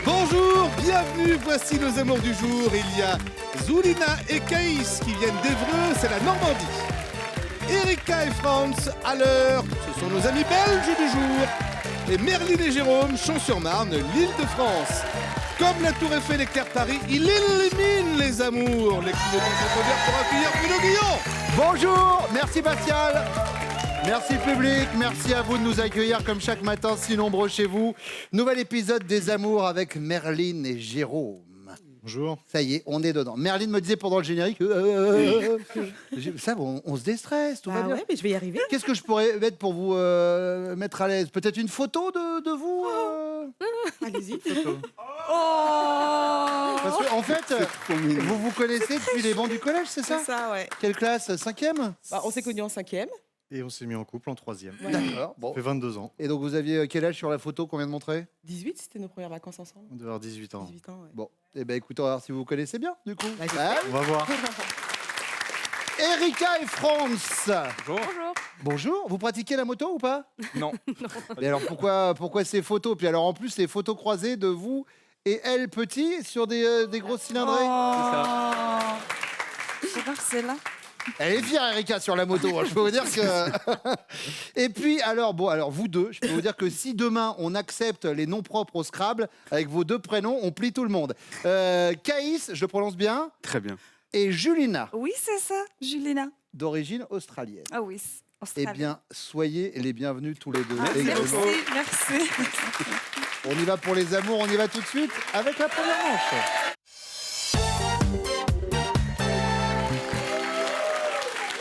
Bonjour, bienvenue, voici nos amours du jour. Il y a Zulina et Caïs qui viennent d'Évreux, c'est la Normandie. Erika et Franz, à l'heure, ce sont nos amis belges du jour. Et Merlin et Jérôme, Champs-sur-Marne, l'Île-de-France. Comme la Tour Eiffel éclaire Paris, il élimine les amours. Les clients sont ouverts pour accueillir Bruno Guillon. Bonjour, merci Pascal. Merci public, merci à vous de nous accueillir comme chaque matin, si nombreux chez vous. Nouvel épisode des Amours avec Merlin et Jérôme. Bonjour. Ça y est, on est dedans. Merlin me disait pendant le générique, ça va, on se déstresse, tout va bien. Ouais, mais je vais y arriver. Qu'est-ce que je pourrais mettre pour vous mettre à l'aise? Peut-être une photo de vous Allez-y. Parce que, en fait, vous vous connaissez depuis les bancs du collège, c'est ça? C'est ça, ouais. Quelle classe? 5e? Bah, on s'est connus en 5e. Et on s'est mis en couple en 3e. D'accord, bon. Ça fait 22 ans. Et donc vous aviez quel âge sur la photo qu'on vient de montrer? 18, c'était nos premières vacances ensemble. On doit avoir 18 ans. 18 ans, ouais. Bon, eh ben écoutez, on va voir si vous vous connaissez bien, du coup. Bah, Ah, On va voir. Erika et Franz. Bonjour. Bonjour, vous pratiquez la moto ou pas? Non. Mais alors pourquoi ces photos? Puis alors en plus les photos croisées de vous et elle petit sur des grosses cylindrées. C'est ça. C'est là. Elle est fière Erika sur la moto, hein, je peux vous dire que... Et puis alors vous deux, je peux vous dire que si demain on accepte les noms propres au Scrabble, avec vos deux prénoms, on plie tout le monde. Caïs, je le prononce bien, Très bien. et Julina, Oui, c'est ça, Julina. d'origine australienne. Ah oui, Eh Australie. bien, soyez les bienvenus tous les deux. Ah, également. merci. On y va pour les amours, on y va tout de suite avec la première manche.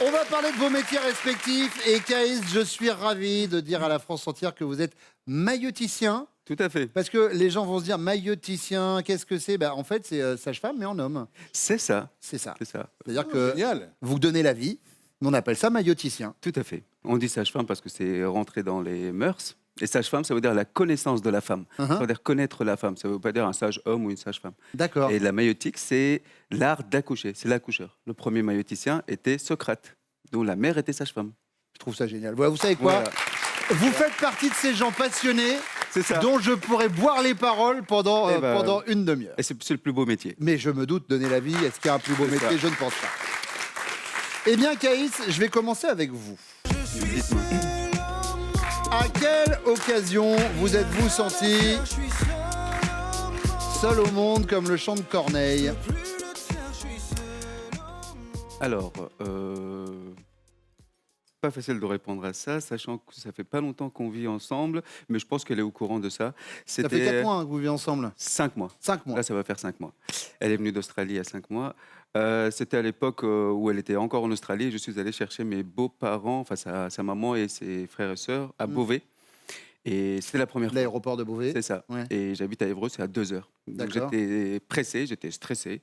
On va parler de vos métiers respectifs. Et Caïs, je suis ravi de dire à la France entière que vous êtes mailloticien. Tout à fait. Parce que les gens vont se dire mailloticien, qu'est-ce que c'est? En fait, c'est sage-femme, mais en homme. C'est ça. C'est ça. C'est ça. C'est-à-dire que Génial. vous donnez la vie. On appelle ça mailloticien. Tout à fait. On dit sage-femme parce que c'est rentré dans les mœurs. Et sage-femme, ça veut dire la connaissance de la femme. Ça veut dire connaître la femme. Ça ne veut pas dire un sage homme ou une sage-femme. D'accord. Et la maïotique, c'est l'art d'accoucher. C'est l'accoucheur. Le premier maïoticien était Socrate, dont la mère était sage-femme. Je trouve ça génial. Voilà, vous savez quoi? Voilà. Vous faites partie de ces gens passionnés C'est ça. dont je pourrais boire les paroles pendant, Eh ben, pendant une demi-heure. Et c'est le plus beau métier. Mais je me doute, donner la vie, est-ce qu'il y a un plus beau C'est métier? ça. Je ne pense pas. Eh bien, Caïs, je vais commencer avec vous. Dites-moi. À quelle occasion vous êtes-vous senti seul au monde comme le chant de Corneille? Alors, pas facile de répondre à ça, sachant que ça fait pas longtemps qu'on vit ensemble, mais je pense qu'elle est au courant de ça. Ça fait 4 mois hein, que vous vivez ensemble. 5 mois. 5 mois. Là, ça va faire 5 mois. Elle est venue d'Australie il y a 5 mois. C'était à l'époque où elle était encore en Australie. Et je suis allé chercher mes beaux-parents, enfin sa maman et ses frères et sœurs, à Beauvais. Et c'était la première fois. L'aéroport de Beauvais. C'est ça. Ouais. Et j'habite à Évreux, c'est à 2 heures. Donc D'accord. j'étais pressé, j'étais stressé.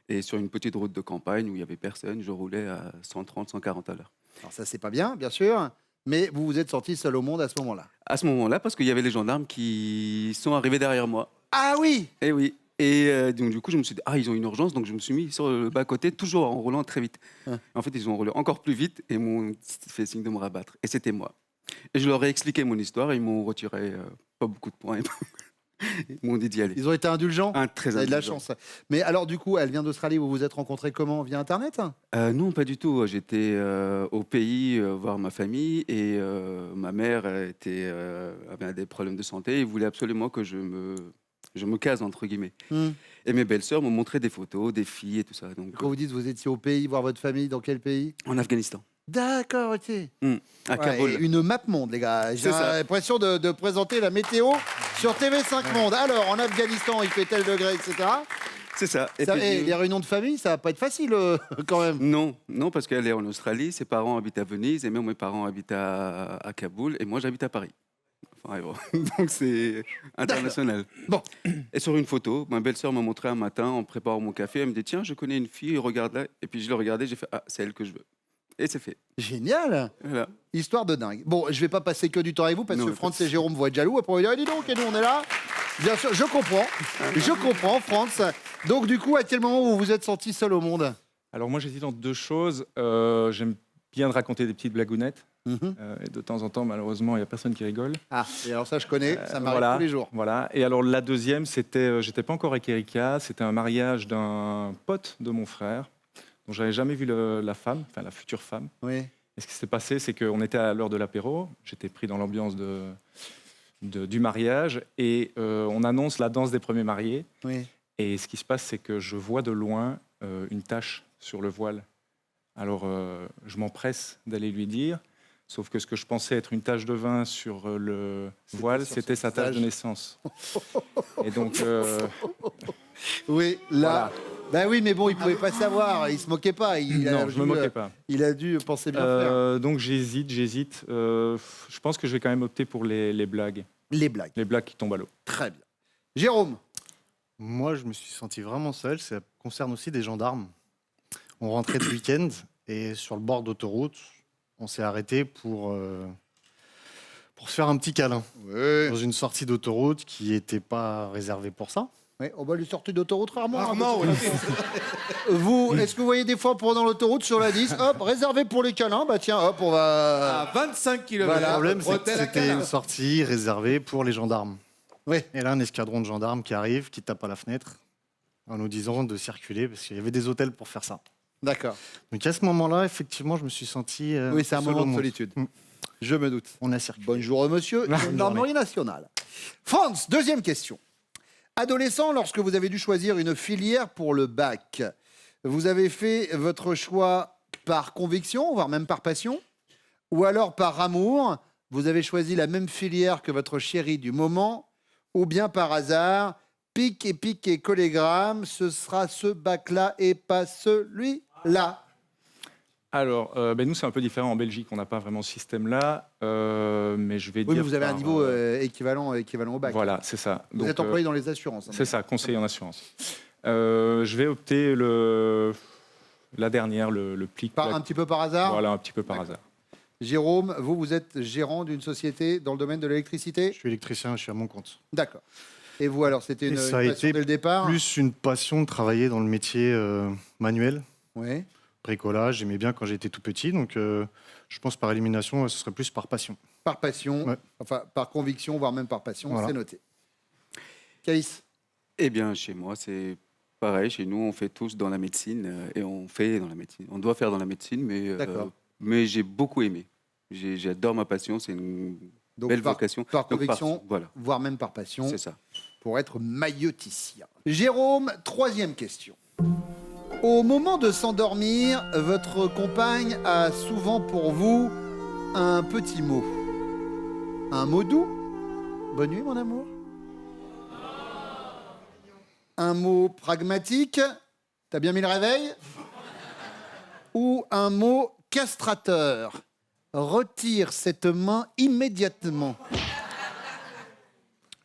Et sur une petite route de campagne où il n'y avait personne, je roulais à 130, 140 à l'heure. Alors ça, c'est pas bien, bien sûr. Mais vous vous êtes sorti seul au monde à ce moment-là. À ce moment-là, parce qu'il y avait les gendarmes qui sont arrivés derrière moi. Ah oui! Et oui. Et donc, du coup, je me suis dit, ils ont une urgence. Donc, je me suis mis sur le bas-côté, toujours en roulant très vite. Hein. En fait, ils ont roulé encore plus vite et m'ont fait signe de me rabattre. Et c'était moi. Et je leur ai expliqué mon histoire. Et ils m'ont retiré pas beaucoup de points. Ils m'ont dit d'y aller. Ils ont été indulgents? Très Vous avez de la indulgent. chance. Mais alors, du coup, elle vient d'Australie. Vous vous êtes rencontrés comment? Via Internet? Non, pas du tout. J'étais au pays voir ma famille et ma mère avait des problèmes de santé. Ils voulaient absolument que je me case, entre guillemets. Et mes belles-sœurs m'ont montré des photos, des filles et tout ça. Donc, Quand vous dites vous étiez au pays, voir votre famille, dans quel pays? en Afghanistan, D'accord, ok. à Ouais, Kaboul. et une map monde, les gars. J'ai C'est ça. l'impression de présenter la météo sur TV5 Monde. Alors, en Afghanistan, il fait tel degré, etc. C'est ça. Et Ça, puis, et les réunions de famille, ça va pas être facile, quand même. non, parce qu'elle est en Australie, ses parents habitent à Venise, et même mes parents habitent à Kaboul, et moi j'habite à Paris. Enfin, donc c'est international. Bon. Et sur une photo, ma belle-sœur m'a montré un matin en préparant mon café, elle me dit tiens, je connais une fille, regarde-la. Et puis je l'ai regardée, j'ai fait c'est elle que je veux. Et c'est fait. Génial. Voilà. Histoire de dingue. Bon, je vais pas passer que du temps avec vous parce Non, que mais Franz et Jérôme vont être jaloux. Après, on va dire, dis donc, et nous, on est là. Bien sûr, je comprends, Franz. Donc, du coup, à quel moment vous vous êtes senti seul au monde? Alors moi j'hésite entre deux choses. J'aime bien de raconter des petites blagounettes. Et de temps en temps, malheureusement, il n'y a personne qui rigole. Ah, et alors ça, je connais, ça m'arrive Voilà, tous les jours. Voilà. Et alors la deuxième, c'était, j'étais pas encore avec Erika, c'était un mariage d'un pote de mon frère, dont j'avais jamais vu la femme, enfin la future femme. Oui. Et ce qui s'est passé, c'est qu'on était à l'heure de l'apéro, j'étais pris dans l'ambiance du mariage, et on annonce la danse des premiers mariés. Oui. Et ce qui se passe, c'est que je vois de loin une tache sur le voile. Alors je m'empresse d'aller lui dire. Sauf que ce que je pensais être une tache de vin sur le voile, c'était sa tache de naissance. Et donc, Oui, là. Ben oui, mais bon, il pouvait pas savoir, il se moquait pas. non, je me moquais pas. Il a dû penser bien faire. Donc j'hésite. Je pense que je vais quand même opter pour les blagues. Les blagues. Les blagues qui tombent à l'eau. Très bien. Jérôme. Moi, je me suis senti vraiment seul. Ça concerne aussi des gendarmes. On rentrait de week-end et sur le bord d'autoroute, on s'est arrêté pour se faire un petit câlin. Oui. Dans une sortie d'autoroute qui n'était pas réservée pour ça. Oui, on va lui sortir d'autoroute rarement. Rarement, oui. Vous, est-ce que vous voyez des fois pendant l'autoroute sur la 10, hop, réservé pour les câlins, bah tiens, hop, on va... À 25 km. Le problème, c'est que hôtel à c'était Cannes. une sortie réservée pour les gendarmes. Oui. Et là, un escadron de gendarmes qui arrive, qui tape à la fenêtre en nous disant de circuler parce qu'il y avait des hôtels pour faire ça. D'accord. Donc à ce moment-là, effectivement, je me suis senti Oui, c'est un seul moment au de monde. solitude. Je me doute. On a circulé. Bonjour monsieur, gendarmerie nationale. France, deuxième question. Adolescent, lorsque vous avez dû choisir une filière pour le bac, vous avez fait votre choix par conviction, voire même par passion, ou alors par amour, vous avez choisi la même filière que votre chérie du moment, ou bien par hasard, pic et collégramme, ce sera ce bac-là et pas celui-là. Alors, nous, c'est un peu différent en Belgique. On n'a pas vraiment ce système-là. Mais je vais Oui, mais dire. vous avez un par, niveau équivalent au bac. Voilà, c'est ça. Vous êtes employé dans les assurances. hein. C'est ça, conseiller en assurance. Je vais opter la dernière, le plic. Un petit peu par hasard. Voilà, un petit peu par hasard. Jérôme, vous êtes gérant d'une société dans le domaine de l'électricité. Je suis électricien, je suis à mon compte. D'accord. Et vous, alors, c'était Et une ça a passion été dès le départ. Plus une passion de travailler dans le métier manuel, Oui. bricolage. J'aimais bien quand j'étais tout petit, donc je pense par élimination, ce serait plus par passion. Par passion, Ouais. enfin par conviction, voire même par passion, Voilà. c'est noté. Caïs. Eh bien, chez moi, c'est pareil. Chez nous, on fait tous dans la médecine et on fait dans la médecine. On doit faire dans la médecine, D'accord. mais j'ai beaucoup aimé. J'adore ma passion. C'est une Donc belle par, vocation. par Donc, conviction, voilà, voire même par passion, c'est ça. pour être mailloticien. Jérôme, troisième question. Au moment de s'endormir, votre compagne a souvent pour vous un petit mot. Un mot doux. Bonne nuit, mon amour. Un mot pragmatique. T'as bien mis le réveil. Ou un mot castrateur. Retire cette main immédiatement.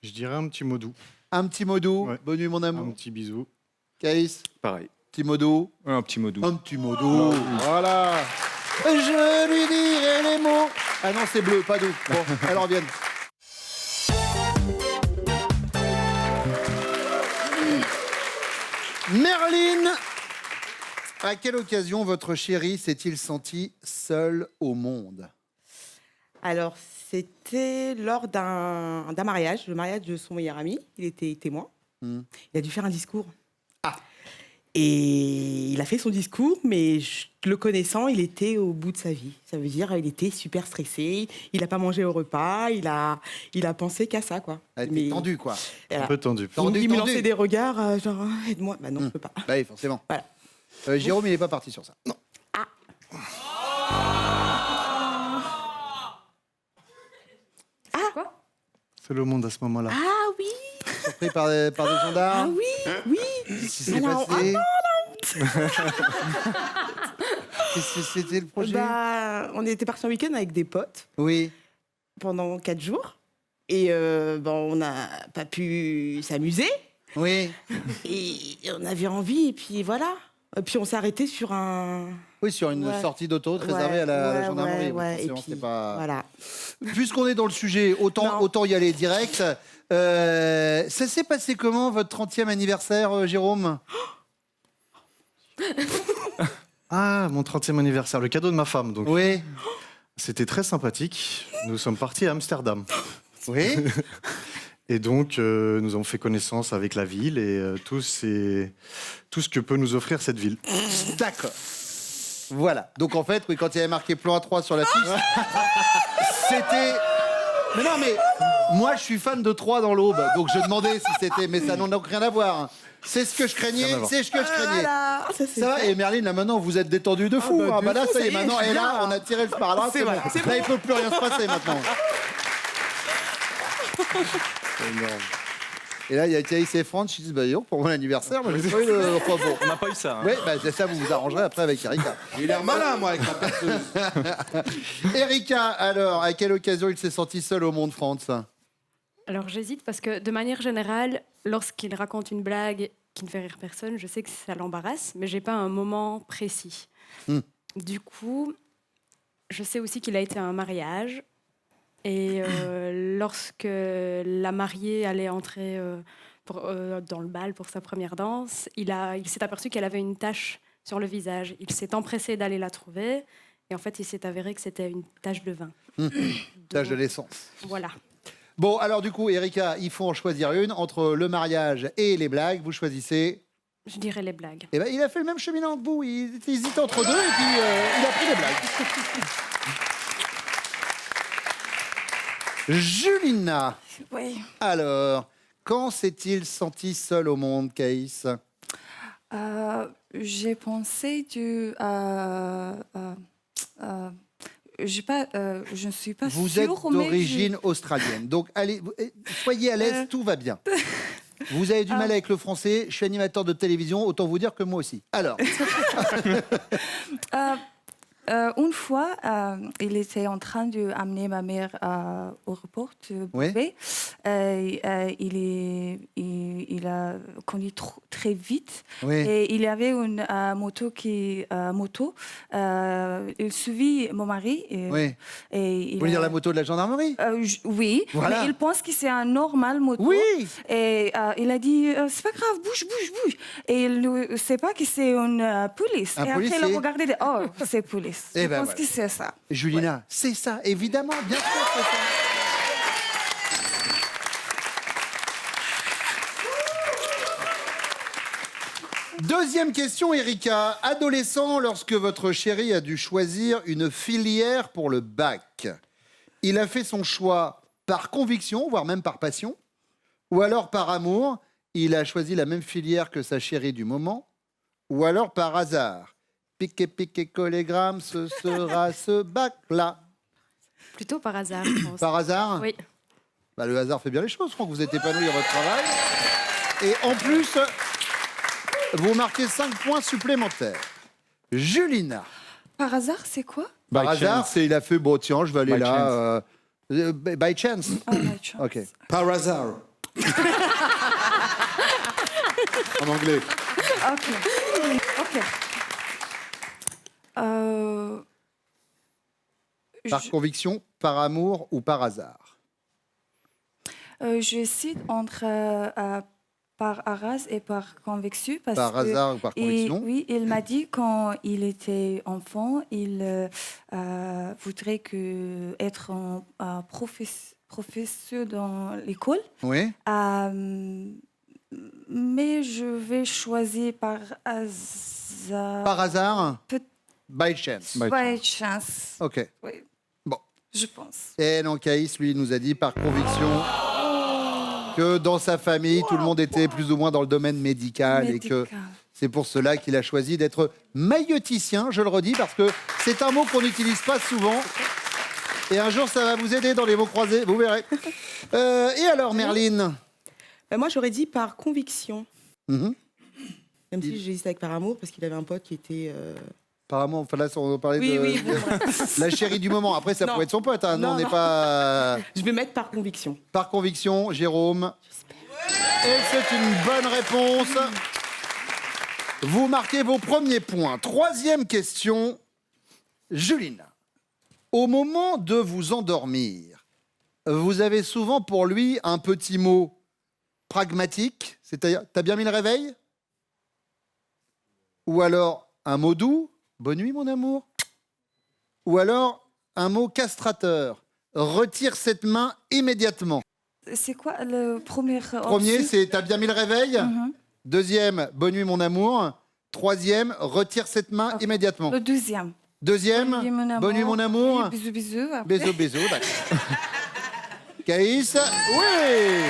Je dirais un petit mot doux, Un petit mot doux. Ouais. Bonne nuit, mon un amour. petit bisou. Caïs, Pareil. petit mot doux. Un petit mot doux. Un petit mot doux. Voilà. Je lui dirai les mots. Ah non, c'est bleu, pas doux. Bon, elles reviennent. Merline, à quelle occasion votre chéri s'est-il senti seul au monde? Alors, c'était lors d'un mariage, le mariage de son meilleur ami. Il était témoin. Hmm. Il a dû faire un discours. Ah. Et il a fait son discours, mais le connaissant, il était au bout de sa vie. Ça veut dire il était super stressé. Il n'a pas mangé au repas. Il a pensé qu'à ça, quoi. Elle était Mais tendue, quoi. voilà. Un peu tendu. Tendu, Il me tendu. lançait des regards, genre aide-moi. Bah non, je peux pas. Bah oui, forcément. Voilà. Jérôme, il n'est pas parti sur ça. Non. C'est le monde à ce moment-là. Ah oui, Surpris par des ah gendarmes. oui, oui. Qu'est-ce qui s'est Alors, passé? Qu'est-ce que c'était le projet? Bah, on était partis en week-end avec des potes Oui. pendant 4 jours. Et on n'a pas pu s'amuser. Oui. Et on avait envie, et puis voilà. Et puis on s'est arrêté sur un... Oui, sur une Ouais. sortie d'autoroute Ouais, réservée à la ouais, gendarmerie. ouais, Forcément, et puis, c'était pas... Voilà. Puisqu'on est dans le sujet, Non. autant y aller direct. Ça s'est passé comment, votre 30e anniversaire, Jérôme? Ah, mon 30e anniversaire, le cadeau de ma femme. Donc, Oui. C'était très sympathique. Nous sommes partis à Amsterdam. Oui. Et donc, nous avons fait connaissance avec la ville et tout ce que peut nous offrir cette ville. D'accord. Voilà. Donc en fait, oui, quand il y avait marqué plan A3 sur la fiche, c'était... Mais non, mais moi, je suis fan de 3 dans l'Aube, donc je demandais si c'était... Mais ça n'a donc rien à voir. C'est ce que je craignais, Rien à voir. c'est ce que je craignais. Voilà, ça c'est Ça va, fait. et Merlin, là maintenant, vous êtes détendu de fou. bah, de Là, fou, ça y est, maintenant, je suis et là, bien, on a tiré le sparadrap. C'est bon. vrai, c'est Là, il peut plus rien se passer maintenant. C'est énorme. Et là, il y a Thaïs et France qui disent, bah, yo, pour mon anniversaire, moi, j'ai pas eu le repos. On n'a pas eu ça. Hein. Oui, bah, c'est ça, vous vous arrangerez après avec Erika. J'ai l'air malin, moi, avec ma perceuse. Erika, alors, à quelle occasion il s'est senti seul au monde, France? Alors j'hésite parce que de manière générale, lorsqu'il raconte une blague qui ne fait rire personne, je sais que ça l'embarrasse, mais j'ai pas un moment précis. Du coup, je sais aussi qu'il a été à un mariage et lorsque la mariée allait entrer dans le bal pour sa première danse, il s'est aperçu qu'elle avait une tache sur le visage. Il s'est empressé d'aller la trouver et en fait, il s'est avéré que c'était une tache de vin. Tâche de l'essence. Voilà. Bon, alors du coup, Erika, il faut en choisir une entre le mariage et les blagues. Vous choisissez. Je dirais les blagues. Eh ben, il a fait le même cheminement que vous. Il hésitait entre deux et puis il a pris les blagues. Julina, Oui. alors, quand s'est-il senti seul au monde, Case? J'ai pensé je ne suis pas Vous sûre, êtes mais d'origine australienne. Donc, allez, soyez à l'aise, tout va bien. Vous avez du mal avec le français. Je suis animateur de télévision, autant vous dire que moi aussi. Alors, une fois, il était en train d'amener ma mère au report de Oui. Beauvais. Il a conduit très vite. oui. Et il y avait une moto il suivit mon mari. Oui. Et Vous il voulez dire a- la moto de la gendarmerie? Oui, Voilà. mais il pense que c'est un normal moto. Oui. Et il a dit, c'est pas grave, bouge. Et il ne sait pas que c'est une police. Un et policier. après, il a regardé, oh, c'est police. Eh Je ben pense voilà. que c'est ça. Julina, c'est ça, évidemment, bien sûr, c'est ça. Deuxième question, Erika. Adolescent, lorsque votre chéri a dû choisir une filière pour le bac, il a fait son choix par conviction, voire même par passion, ou alors par amour, il a choisi la même filière que sa chérie du moment, ou alors par hasard. Piqué, collégramme, ce sera ce bac-là. Plutôt par hasard, je pense. Par hasard? Oui. Bah, le hasard fait bien les choses, je crois que vous êtes épanoui à votre travail. Et en plus, vous marquez 5 points supplémentaires. Julina. Par hasard, c'est quoi? Par By hasard, chance. c'est il a fait, bon, tiens, je vais aller By là. By chance. Ah, by chance. Ok. Par hasard. En anglais. Ok. Par conviction, par amour ou par hasard? J'hésite entre par hasard et par conviction. Parce Par que hasard ou par conviction? oui, il m'a dit quand il était enfant, il voudrait être un professeur dans l'école. Oui. Mais je vais choisir par hasard. Par hasard? Peut- By chance. By chance. Ok. Oui. Bon. Je pense. Et non, Caïs, lui, nous a dit par conviction que dans sa famille, tout le monde était plus ou moins dans le domaine médical. Et que Médical. c'est pour cela qu'il a choisi d'être mailloticien, je le redis, parce que c'est un mot qu'on n'utilise pas souvent. Et un jour, ça va vous aider dans les mots croisés, vous verrez. Et alors, Merline? Moi, j'aurais dit par conviction. Mhm. Même si j'hésite avec par amour, parce qu'il avait un pote qui était... Apparemment, enfin là, on parlait Oui, de oui, bon, bref. la chérie du moment. Après, ça Non. pourrait être son pote. Hein. Nous, Non, on n'est non. pas... Je vais mettre par conviction. Par conviction, Jérôme. Et c'est une bonne réponse. Vous marquez vos premiers points. Troisième question, Juline. Au moment de vous endormir, vous avez souvent pour lui un petit mot pragmatique, c'est-à-dire, t'as bien mis le réveil? Ou alors un mot doux, bonne nuit mon amour? Ou alors un mot castrateur. Retire cette main immédiatement. C'est quoi le premier Premier, option? c'est t'as bien mis le réveil. Mhm. Deuxième, bonne nuit mon amour. Troisième, retire cette main immédiatement. Le deuxième. Deuxième, Bonne nuit, mon amour. bonne nuit mon amour. Oui, bisous, bisous. Après. Bisous, bisous, d'accord. Caïs, oui.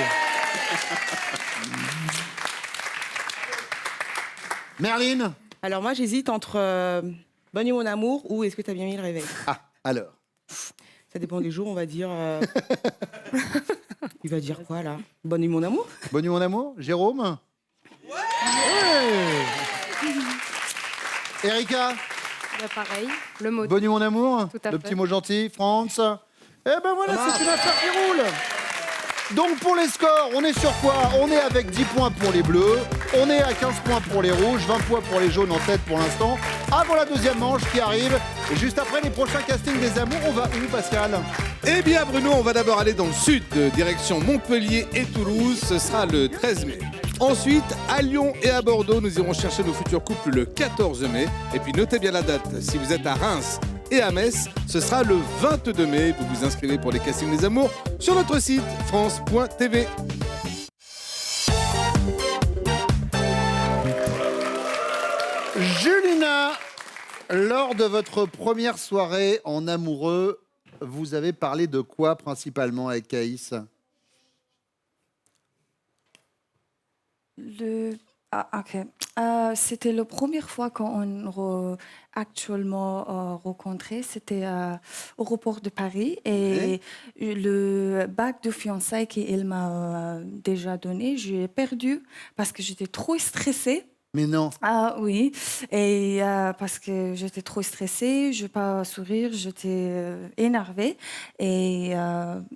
Merline. Alors moi, j'hésite entre Bonne nuit mon amour ou Est-ce que tu as bien mis le réveil? Ah, alors. Ça dépend des jours, on va dire. Il va dire quoi là? Bonne nuit mon amour? Bonne nuit mon amour. Jérôme. Ouais. Erika. Bah, pareil, le mot. Bonne nuit mon amour. Tout à Le fait. petit mot gentil. France. Eh ben voilà, c'est une affaire qui roule. Donc pour les scores, on est sur quoi? On est avec 10 points pour les bleus, on est à 15 points pour les rouges, 20 points pour les jaunes en tête pour l'instant. Avant la deuxième manche qui arrive, et juste après les prochains castings des amours, on va où Pascal? Eh bien Bruno, on va d'abord aller dans le sud, direction Montpellier et Toulouse, ce sera le 13 mai. Ensuite, à Lyon et à Bordeaux, nous irons chercher nos futurs couples le 14 mai. Et puis notez bien la date, si vous êtes à Reims et à Metz, ce sera le 22 mai. Vous vous inscrivez pour les castings des amours sur notre site france.tv. Julina, lors de votre première soirée en amoureux, vous avez parlé de quoi principalement avec Caïs? Ok. C'était la première fois qu'on actuellement rencontré. C'était au aéroport de Paris. Et le bac de fiançailles qu'il m'a déjà donné, j'ai perdu parce que j'étais trop stressée. Mais non. Ah oui, et parce que j'étais trop stressée, je ne vais pas sourire, j'étais énervée. Et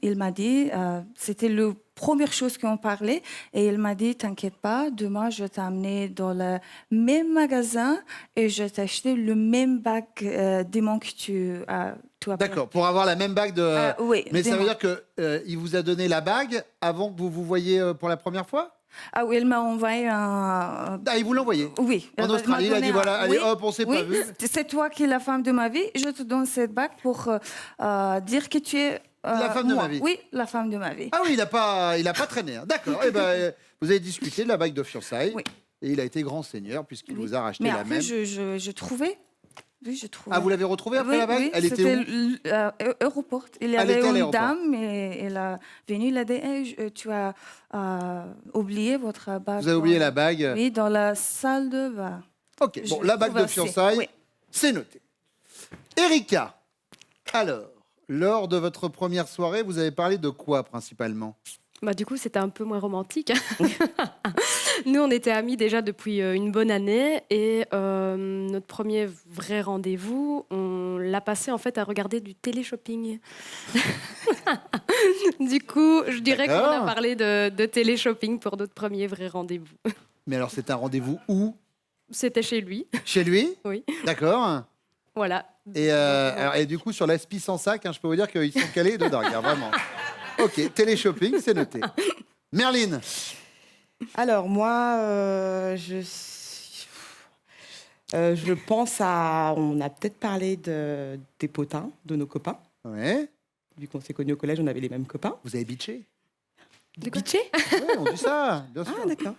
il m'a dit, c'était la première chose qu'on parlait, et il m'a dit, t'inquiète pas, demain je vais t'amener dans le même magasin et je vais t'acheter le même bac d'aimant que tu as. D'accord, pour avoir la même bague de... Oui, Mais ça veut d'aimant. dire qu'il vous a donné la bague avant que vous vous voyiez pour la première fois? Ah oui, il m'a envoyé un... Ah, il vous l'a envoyé? Oui. En Australie, il a dit voilà, allez hop, on s'est oui, pas vu. C'est toi qui es la femme de ma vie. Je te donne cette bague pour dire que tu es La femme de moi. ma vie. Oui, la femme de ma vie. Ah oui, il a pas traîné. Hein. D'accord. Eh ben, vous avez discuté de la bague de fiançailles. Oui. Et il a été grand seigneur puisqu'il Oui. vous a racheté Mais la après, même. je trouvais. Oui, je trouvais. Ah, vous l'avez retrouvée après Oui, la bague? oui, Elle était c'était où? aéroport. Il y Elle était avait à une l'aéroport. dame et elle a venu, elle a dit hey, tu as oublié votre bague. Vous avez oublié la bague? Oui, dans la salle de bain. Ok, bon, Je la bague de trouve assez. fiançailles, Oui. c'est noté. Erika, alors, lors de votre première soirée, vous avez parlé de quoi principalement? Bah, du coup, c'était un peu moins romantique. Nous, on était amis déjà depuis une bonne année et notre premier vrai rendez-vous, on l'a passé en fait à regarder du télé-shopping. Du coup, je dirais qu'on a D'accord. parlé de télé-shopping pour notre premier vrai rendez-vous. Mais alors, c'est un rendez-vous où? C'était chez lui, Chez lui? oui. D'accord. Voilà. Et du coup, sur l'aspi sans sac, hein, je peux vous dire qu'ils sont calés de dingue, hein, vraiment. Ok, télé-shopping, c'est noté. Merline. Alors moi, je pense à... On a peut-être parlé des potins, de nos copains. Ouais. Vu qu'on s'est connus au collège, on avait les mêmes copains. Vous avez bitché? Bitché? Oui, on dit ça, bien sûr. Ah, d'accord.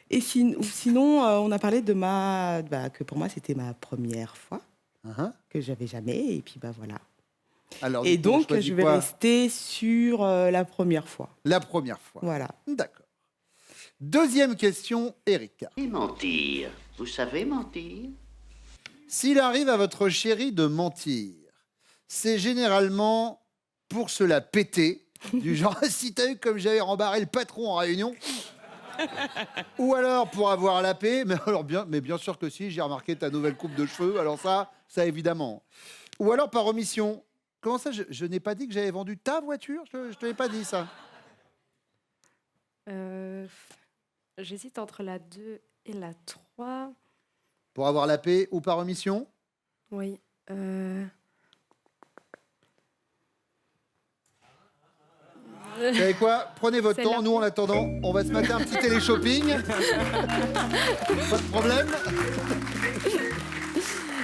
Et sinon, on a parlé de que pour moi, c'était ma première fois, Uh-huh. que j'avais jamais, et puis voilà. Alors, Et du coup, on donc, choisit je vais quoi? rester sur la première fois. La première fois. Voilà. D'accord. Deuxième question, Erika. Et mentir. Vous savez mentir? S'il arrive à votre chérie de mentir, c'est généralement pour se la péter, du genre si t'as eu comme j'avais rembarré le patron en réunion, ou alors pour avoir la paix, mais bien sûr que si, j'ai remarqué ta nouvelle coupe de cheveux, alors ça évidemment. Ou alors par omission. Comment ça, je n'ai pas dit que j'avais vendu ta voiture? Je te l'ai pas dit ça. J'hésite entre la 2 et la 3. Pour avoir la paix ou par omission? Oui. Vous savez quoi? Prenez votre C'est temps. la- Nous, en attendant, on va se mater un petit télé-shopping. Pas de problème.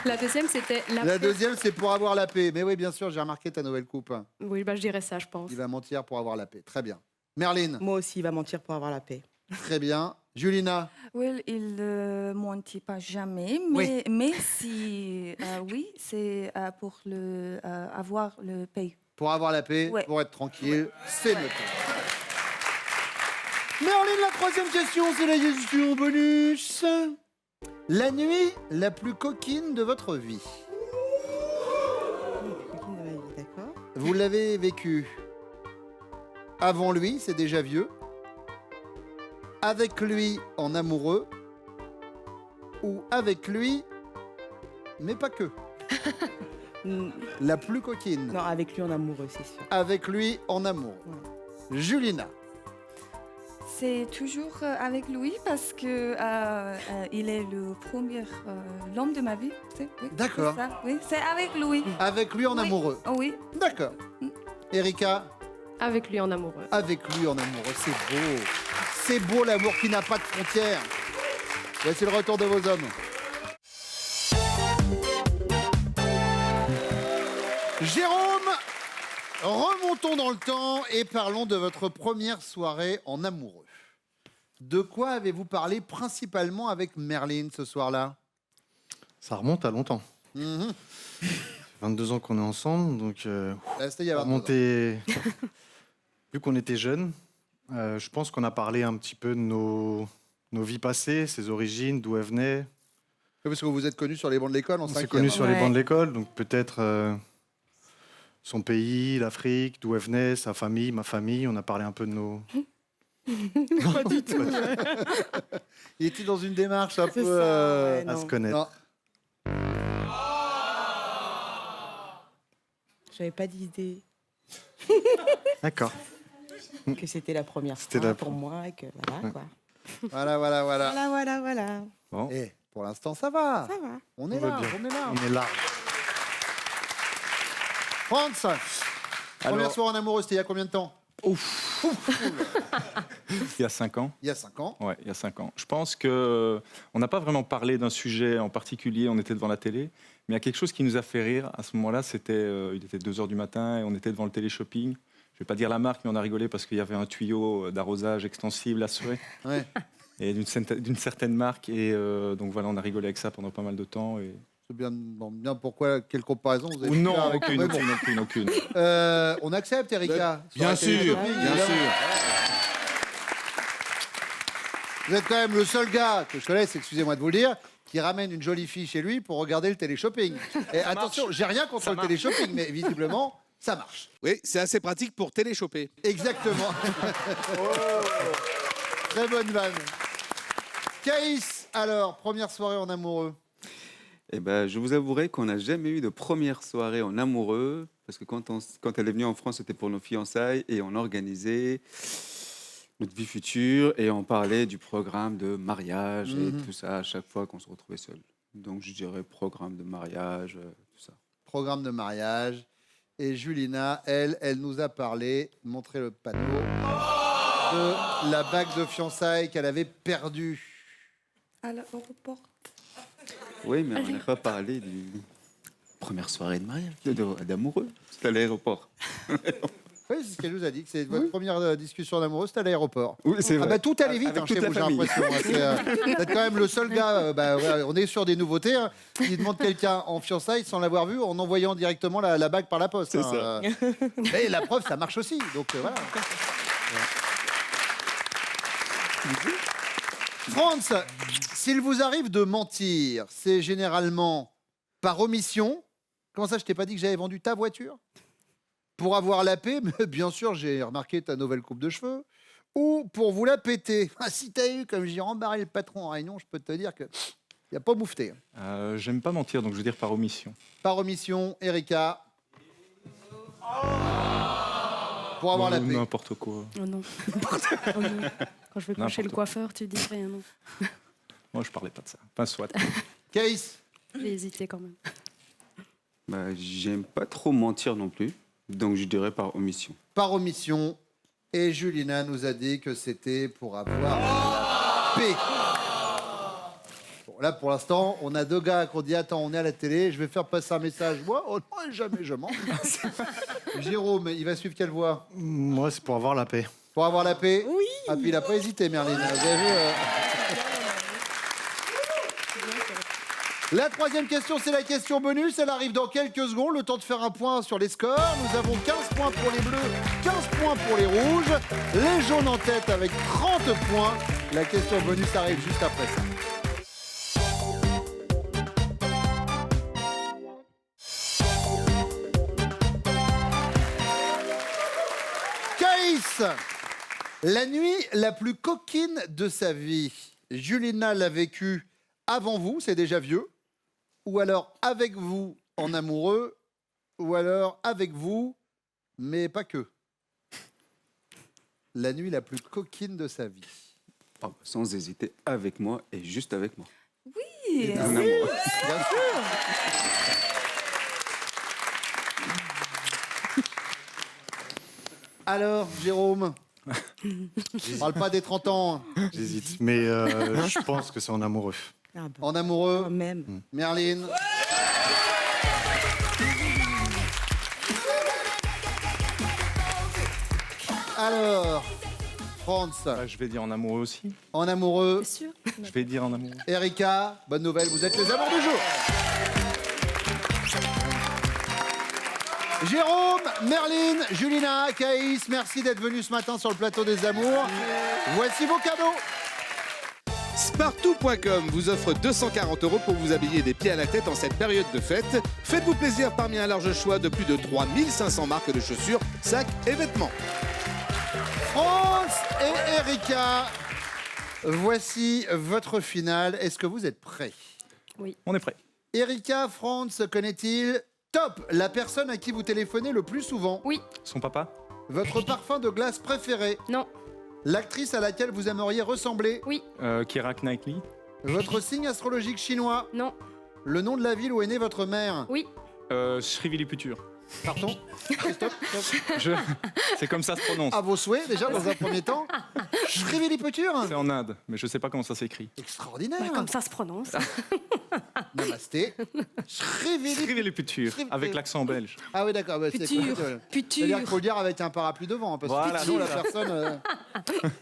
La deuxième, c'était la La paix. deuxième, c'est pour avoir la paix. Mais oui, bien sûr, j'ai remarqué ta nouvelle coupe. Oui, bah, je dirais ça, je pense. Il va mentir pour avoir la paix. Très bien. Merline, Moi aussi, il va mentir pour avoir la paix. très bien. Julina, Oui, il ne mentit pas jamais, Oui. mais si, oui, c'est pour avoir le paye. pour avoir la paix, Ouais. pour être tranquille, c'est noté. Merline, la troisième question, c'est la question bonus. La nuit la plus coquine de votre vie. Coquine de ma vie, d'accord. Vous l'avez vécu avant lui, c'est déjà vieux. Avec lui en amoureux. Ou avec lui, mais pas que. Mm, La plus coquine. Non, avec lui en amoureux, c'est sûr. Avec lui en amoureux. Julina. C'est toujours avec lui parce que il est le premier l'homme de ma vie. Oui, D'accord. c'est ça, oui, c'est avec lui. Avec lui en Oui. amoureux. Oui. D'accord. Erika. Avec lui en amoureux. Avec lui en amoureux. C'est beau. C'est beau l'amour qui n'a pas de frontières. Voici le retour de vos hommes. Jérôme, remontons dans le temps et parlons de votre première soirée en amoureux. De quoi avez-vous parlé principalement avec Merline ce soir-là? Ça remonte à longtemps. Mhm. 22 ans qu'on est ensemble, donc C'était il y a 22 ans. remonter. Vu qu'on était jeunes, je pense qu'on a parlé un petit peu de nos vies passées, ses origines, d'où elles venaient. Oui, parce que vous vous êtes connus sur les bancs de l'école en On s'est cinquième. connus sur les Ouais. bancs de l'école, donc peut-être son pays, l'Afrique, d'où elle venait, sa famille, ma famille. On a parlé un peu de nos. Pas du tout. Il était dans une démarche un C'est peu... ça, ouais, à non. se connaître. non. J'avais pas d'idée D'accord. que c'était la première C'était fois la pour moi et que voilà Ouais. quoi. Voilà, voilà, voilà. Voilà. Bon, Et pour l'instant, ça va. Ça va. On est va là, bien. on est là. on est là. Franz, première Alors- soirée en amoureux, c'était il y a combien de temps? Il y a 5 ans. Il y a 5 ans. Ouais, il y a 5 ans. Je pense que on n'a pas vraiment parlé d'un sujet en particulier. On était devant la télé, mais il y a quelque chose qui nous a fait rire. À ce moment-là, il était 2 h du matin et on était devant le téléshopping. Je vais pas dire la marque, mais on a rigolé parce qu'il y avait un tuyau d'arrosage extensible assuré Ouais. et d'une certaine marque. Et donc voilà, on a rigolé avec ça pendant pas mal de temps. Et... C'est bien, bon, bien pourquoi, quelle comparaison vous avez Ou pu non, faire avec- aucune, Ouais, bon. aucune. On accepte, Erika. Bien Sur la télé sûr, shopping, bien évidemment. sûr. Vous êtes quand même le seul gars que je connaisse, excusez-moi de vous le dire, qui ramène une jolie fille chez lui pour regarder le téléshopping. Et attention, j'ai rien contre le téléshopping, mais visiblement, ça marche. Oui, c'est assez pratique pour téléchoper. Exactement. Très bonne vanne. Caïs, alors, première soirée en amoureux. Eh ben, je vous avouerai qu'on n'a jamais eu de première soirée en amoureux, parce que quand elle est venue en France, c'était pour nos fiançailles, et on organisait notre vie future, et on parlait du programme de mariage, et tout ça, à chaque fois qu'on se retrouvait seul. Donc je dirais programme de mariage, tout ça. Programme de mariage. Et Julina, elle nous a parlé, montré le panneau, de la bague de fiançailles qu'elle avait perdue. À l'aéroport. Oui, mais on n'a pas parlé du première soirée de mariage, d'amoureux. C'était à l'aéroport. Oui, c'est ce qu'elle nous a dit, que c'est votre première discussion en amoureux, c'était à l'aéroport. Oui, c'est Ah vrai. bah tout allait vite Avec hein, chez toute la vous, j'ai famille. l'impression. Hein. Vous êtes quand même le seul gars, ouais, on est sur des nouveautés, hein, qui demande quelqu'un en fiançailles sans l'avoir vu, en envoyant directement la bague par la poste. C'est ça. Et la preuve, ça marche aussi. Donc voilà. Franz, s'il vous arrive de mentir, c'est généralement par omission. Comment ça, je t'ai pas dit que j'avais vendu ta voiture? Pour avoir la paix, mais bien sûr, j'ai remarqué ta nouvelle coupe de cheveux. Ou pour vous la péter. Ah, si t'as eu, comme j'ai rembarré le patron en réunion, je peux te dire que y a pas moufté. J'aime pas mentir, donc je veux dire par omission. Par omission, Erika. Pour avoir la paix. N'importe quoi. Oh non. Oh non. Quand je vais coucher le N'importe coiffeur, tu dis rien, non. Moi, je parlais pas de ça. Enfin, soit. Caïs. J'ai hésité quand même. Bah, j'aime pas trop mentir non plus, donc je dirais par omission. Par omission. Et Julina nous a dit que c'était pour avoir la paix. Bon, là, pour l'instant, on a 2 gars qui ont dit attends, on est à la télé, je vais faire passer un message. Moi, oh non, jamais je mens. Jérôme, il va suivre quelle voie? Moi, c'est pour avoir la paix. Pour avoir la paix? Oui. Ah, puis il n'a pas hésité, Merlin. Vous avez vu La 3e question, c'est la question bonus. Elle arrive dans quelques secondes. Le temps de faire un point sur les scores. Nous avons 15 points pour les bleus, 15 points pour les rouges. Les jaunes en tête avec 30 points. La question bonus arrive juste après ça. Caïs, la nuit la plus coquine de sa vie. Julina l'a vécue avant vous, c'est déjà vieux. Ou alors avec vous en amoureux. Ou alors avec vous, mais pas que. La nuit la plus coquine de sa vie. Ah, sans hésiter, avec moi et juste avec moi. Oui. En amour. Bien sûr. Alors, Jérôme, parle pas des 30 ans. J'hésite, mais je pense que c'est en amoureux. Ah bah, En amoureux, quand même. Merlin. Alors, France, Je vais dire en amoureux aussi. en amoureux. C'est sûr. Je vais dire en amoureux. Erika, bonne nouvelle, vous êtes les amours du jour. Jérôme, Merlin, Julina, Caïs, merci d'être venus ce matin sur le plateau des amours. Voici vos cadeaux. Spartou.com vous offre 240 € pour vous habiller des pieds à la tête en cette période de fête. Faites-vous plaisir parmi un large choix de plus de 3500 marques de chaussures, sacs et vêtements. France et Erika, voici votre finale. Est-ce que vous êtes prêts? On est prêt. Erika, France, connaît-il Top, la personne à qui vous téléphonez le plus souvent? Oui. Son papa? Votre parfum de glace préféré? Non. L'actrice à laquelle vous aimeriez ressembler? Oui. Keira Knightley? Votre signe astrologique chinois? Non. Le nom de la ville où est née votre mère? Oui. Shriviliputur. Pardon? Christophe? C'est comme ça se prononce. À vos souhaits, déjà, dans un premier temps. Shriviliputur? C'est en Inde, mais je sais pas comment ça s'écrit. Extraordinaire. Bah, comme ça se prononce. Namasté. Shriviliputur, avec l'accent belge. Ah oui, d'accord. Bah, c'est Putur. C'est-à-dire Putur. qu'il faut le dire avec un parapluie devant, hein, parce Voilà, que sinon, la c'est ça. personne...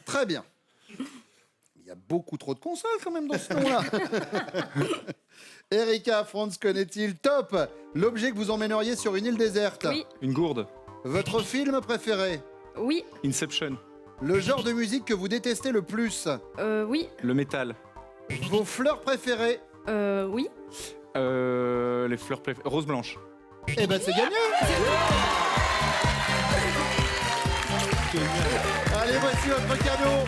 Très bien. Il y a beaucoup trop de consoles, quand même, dans ce nom-là. Erika, France, connaît-il Top, l'objet que vous emmèneriez sur une île déserte? Oui. Une gourde. Votre film préféré? Oui. Inception. Le genre de musique que vous détestez le plus? Oui. Le métal. Vos fleurs préférées? Oui. Les fleurs préférées. Rose blanche. Eh ben, c'est gagné. Allez, voici votre cadeau.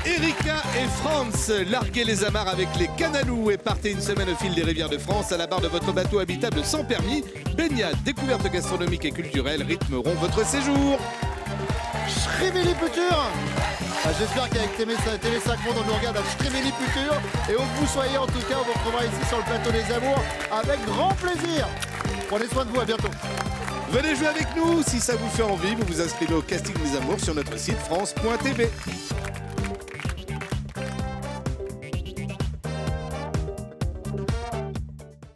Erika et France, larguez les amarres avec les Canalous et partez une semaine au fil des rivières de France à la barre de votre bateau habitable sans permis. Baignade, découvertes gastronomiques et culturelles rythmeront votre séjour. Shriviliputur. J'espère qu'avec TV5 Monde, on nous regarde à Shriviliputur. Et où que vous soyez, en tout cas, on vous retrouvera ici sur le plateau des amours avec grand plaisir. Prenez soin de vous, à bientôt. Venez jouer avec nous, si ça vous fait envie, vous vous inscrivez au casting des amours sur notre site France.tv.